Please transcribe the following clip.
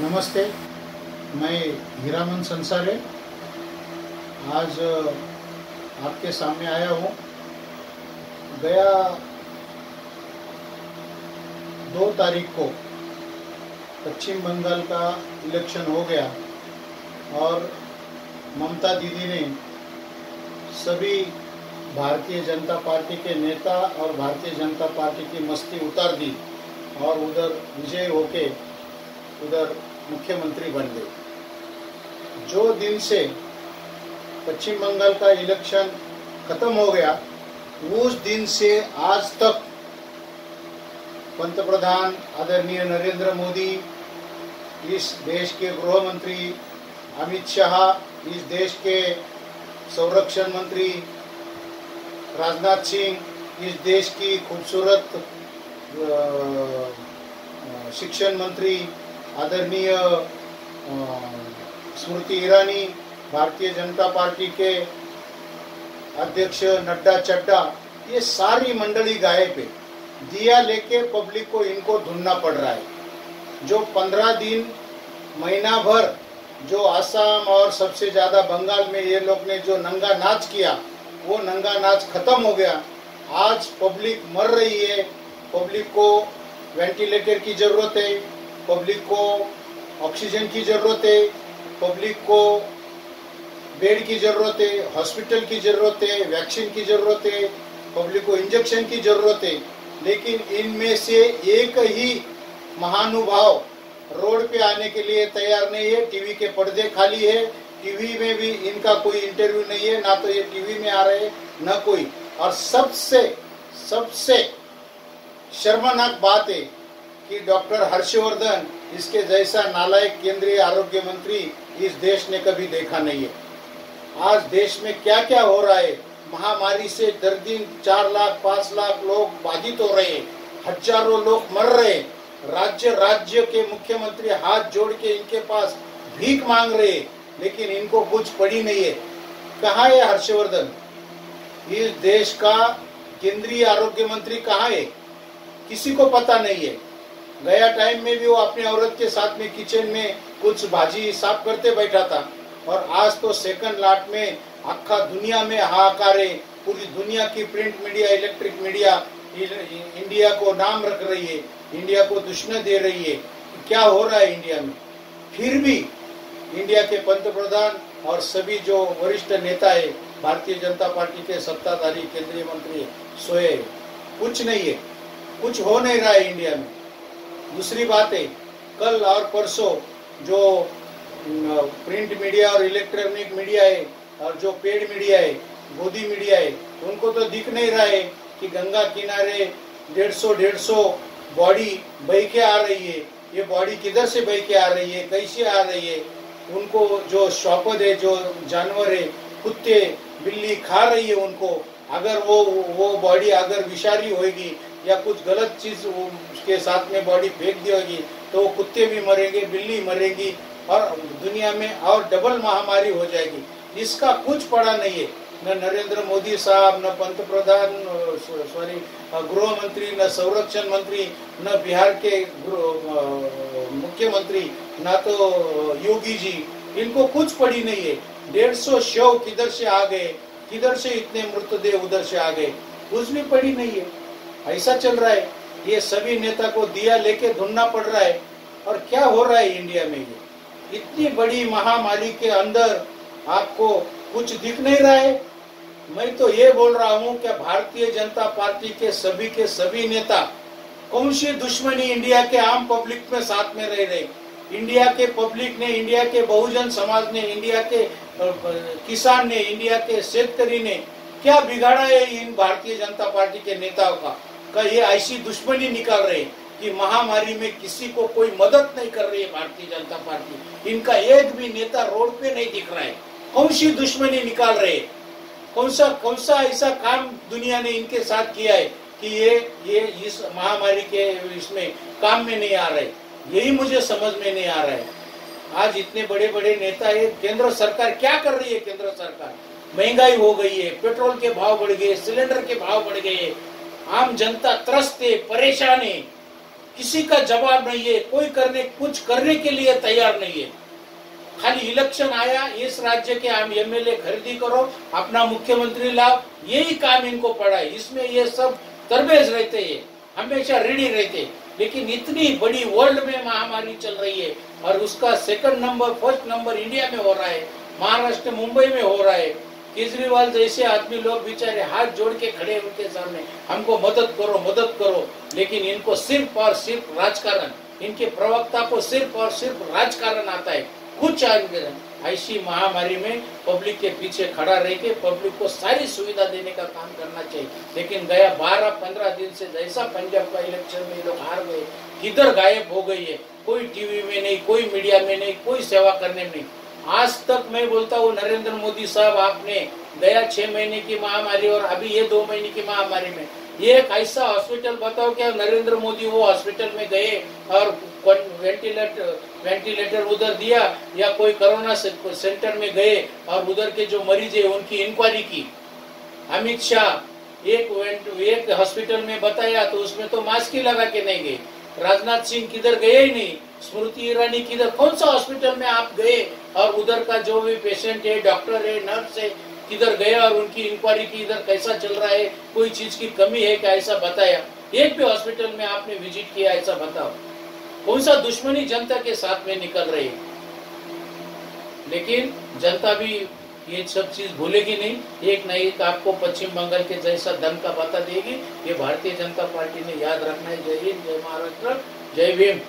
नमस्ते, मैं हीरामन संसारे आज आपके सामने आया हूँ। गया 2 तारीख को पश्चिम बंगाल का इलेक्शन हो गया और ममता दीदी ने सभी भारतीय जनता पार्टी के नेता और भारतीय जनता पार्टी की मस्ती उतार दी और उधर विजय होके उधर मुख्यमंत्री बन गए। जो दिन से पश्चिम बंगाल का इलेक्शन खत्म हो गया, उस दिन से आज तक पंतप्रधान आदरणीय नरेंद्र मोदी, इस देश के गृह मंत्री अमित शाह, इस देश के संरक्षण मंत्री राजनाथ सिंह, इस देश की खूबसूरत शिक्षण मंत्री आदरणीय स्मृति ईरानी, भारतीय जनता पार्टी के अध्यक्ष नड्डा चड्डा, ये सारी मंडली गायब है। दिया लेके पब्लिक को इनको ढूंढना पड़ रहा है। जो 15 दिन महीना भर जो आसाम और सबसे ज्यादा बंगाल में ये लोग ने जो नंगा नाच किया, वो नंगा नाच खत्म हो गया। आज पब्लिक मर रही है, पब्लिक को वेंटिलेटर की जरूरत है, पब्लिक को ऑक्सीजन की जरूरत है, पब्लिक को बेड की जरूरत है, हॉस्पिटल की जरूरत है, वैक्सीन की जरूरत है, पब्लिक को इंजेक्शन की जरूरत है। लेकिन इनमें से एक ही महानुभाव रोड पे आने के लिए तैयार नहीं है। टीवी के पर्दे खाली है, टीवी में भी इनका कोई इंटरव्यू नहीं है, ना तो ये टीवी में आ रहे ना कोई। और सबसे शर्मनाक बात है कि डॉक्टर हर्षवर्धन, इसके जैसा नालायक केंद्रीय आरोग्य मंत्री इस देश ने कभी देखा नहीं है। आज देश में क्या क्या हो रहा है, महामारी से दर दिन 4 लाख 5 लाख लोग बाधित हो रहे हैं, हजारों लोग मर रहे हैं। राज्य के मुख्यमंत्री हाथ जोड़ के इनके पास भीख मांग रहे हैं, लेकिन इनको कुछ पड़ी नहीं है। कहाँ है हर्षवर्धन? इस देश का केंद्रीय आरोग्य मंत्री कहाँ है? किसी को पता नहीं है। गया टाइम में भी वो अपनी औरत के साथ में किचन में कुछ भाजी साफ करते बैठा था, और आज तो सेकंड लाट में आखा दुनिया में हाहाकार है। पूरी दुनिया की print media, electric media India को नाम रख रही है, इंडिया को दुश्मन दे रही है। क्या हो रहा है इंडिया में? फिर भी इंडिया के पंतप्रधान और सभी जो वरिष्ठ नेता है, भारतीय जनता पार्टी के सत्ताधारी केंद्रीय मंत्री सोए, कुछ नहीं है, कुछ हो नहीं रहा है इंडिया में। दूसरी बात है, कल और परसों जो प्रिंट मीडिया और इलेक्ट्रॉनिक मीडिया है और जो पेड मीडिया है, गोदी मीडिया है, उनको तो दिख नहीं रहा है कि गंगा किनारे 150 बॉडी बह के आ रही है। ये बॉडी किधर से बह के आ रही है, कैसे आ रही है? उनको जो शौपद है, जो जानवर है, कुत्ते बिल्ली खा रही है उनको। अगर वो बॉडी अगर विषारी होगी या कुछ गलत चीज उसके साथ में बॉडी फेंक दी होगी, तो कुत्ते भी मरेंगे, बिल्ली मरेंगी और दुनिया में और डबल महामारी हो जाएगी। इसका कुछ पड़ा नहीं है। न नरेंद्र मोदी साहब, न पंतप्रधान गृह मंत्री, न संरक्षण मंत्री, न बिहार के मुख्यमंत्री, न तो योगी जी, इनको कुछ पड़ी नहीं है। 150 शव किधर से आ गए, किधर से इतने मृतदेह उधर से आ गए, कुछ भी पड़ी नहीं है। ऐसा चल रहा है। ये सभी नेता को दिया लेके ढूंढना पड़ रहा है। और क्या हो रहा है इंडिया में? ये इतनी बड़ी महामारी के अंदर आपको कुछ दिख नहीं रहा है। मैं तो ये बोल रहा हूँ कि भारतीय जनता पार्टी के सभी नेता कौन सी दुश्मनी इंडिया के आम पब्लिक में साथ में रह रहे। इंडिया के पब्लिक ने, इंडिया के बहुजन समाज ने, इंडिया के किसान ने, इंडिया के शेतकरी ने क्या बिगाड़ा है इन भारतीय जनता पार्टी के नेताओं का ये ऐसी दुश्मनी निकाल रहे हैं कि महामारी में किसी को कोई मदद नहीं कर रही है भारतीय जनता पार्टी। इनका एक भी नेता रोड पे नहीं दिख रहा है। कौन सी दुश्मनी निकाल रहे हैं? कौन सा ऐसा काम दुनिया ने इनके साथ किया है कि ये इस महामारी के इसमें काम में नहीं आ रहे? यही मुझे समझ में नहीं आ रहा है। आज इतने बड़े बड़े नेता है, केंद्र सरकार क्या कर रही है? केंद्र सरकार, महंगाई हो गई है, पेट्रोल के भाव बढ़ गए, सिलेंडर के भाव बढ़ गए, आम जनता त्रस्त है, परेशान है। किसी का जवाब नहीं है, कोई कुछ करने के लिए तैयार नहीं है। खाली इलेक्शन आया, इस राज्य के हम एमएलए खरीदी करो, अपना मुख्यमंत्री लाओ, यही काम इनको पड़ा है। इसमें ये सब तरबेज रहते हैं, हमेशा रेडी रहते। लेकिन इतनी बड़ी वर्ल्ड में महामारी चल रही है और उसका second number, first number India में हो रहा है, महाराष्ट्र मुंबई में हो रहा है। केजरीवाल जैसे आदमी लोग बेचारे हाथ जोड़ के खड़े उनके सामने, हमको मदद करो मदद करो। लेकिन इनको सिर्फ और सिर्फ राजकारण, इनके प्रवक्ता को सिर्फ और सिर्फ राजकारण आता है। कुछ ऐसी महामारी में पब्लिक के पीछे खड़ा रह के पब्लिक को सारी सुविधा देने का काम करना चाहिए। लेकिन गया 12-15 दिन से जैसा पंजाब का इलेक्शन में लोग हार गए, किधर गायब हो गई है। कोई टीवी में नहीं, कोई मीडिया में नहीं, कोई सेवा करने में नहीं। आज तक मैं बोलता हूँ नरेंद्र मोदी साहब, आपने गया 6 महीने की महामारी और अभी ये 2 महीने की महामारी में एक ऐसा हॉस्पिटल बताओ क्या नरेंद्र मोदी वो हॉस्पिटल में गए और वेंटिलेटर उधर दिया, या कोई कोरोना सेंटर में गए और उधर के जो मरीज है उनकी इंक्वायरी की। अमित शाह एक हॉस्पिटल में बताया तो उसमें तो मास्क ही लगा के नहीं गए। राजनाथ सिंह किधर गए ही नहीं। स्मृति ईरानी किधर, कौन सा हॉस्पिटल में आप गए और उधर का जो भी पेशेंट है, डॉक्टर है, नर्स है, किधर गए और उनकी इंक्वायरी की इधर कैसा चल रहा है, कोई चीज की कमी है क्या, ऐसा बताया। एक भी हॉस्पिटल में आपने विजिट किया, ऐसा बताओ। कौन सा दुश्मनी जनता के साथ में निकल रही है। लेकिन जनता भी ये सब चीज भूलेगी नहीं। एक न एक आपको पश्चिम बंगाल के जैसा दम का पता देगी। ये भारतीय जनता पार्टी ने याद रखना है। जय हिंद, जय महाराष्ट्र, जय भीम।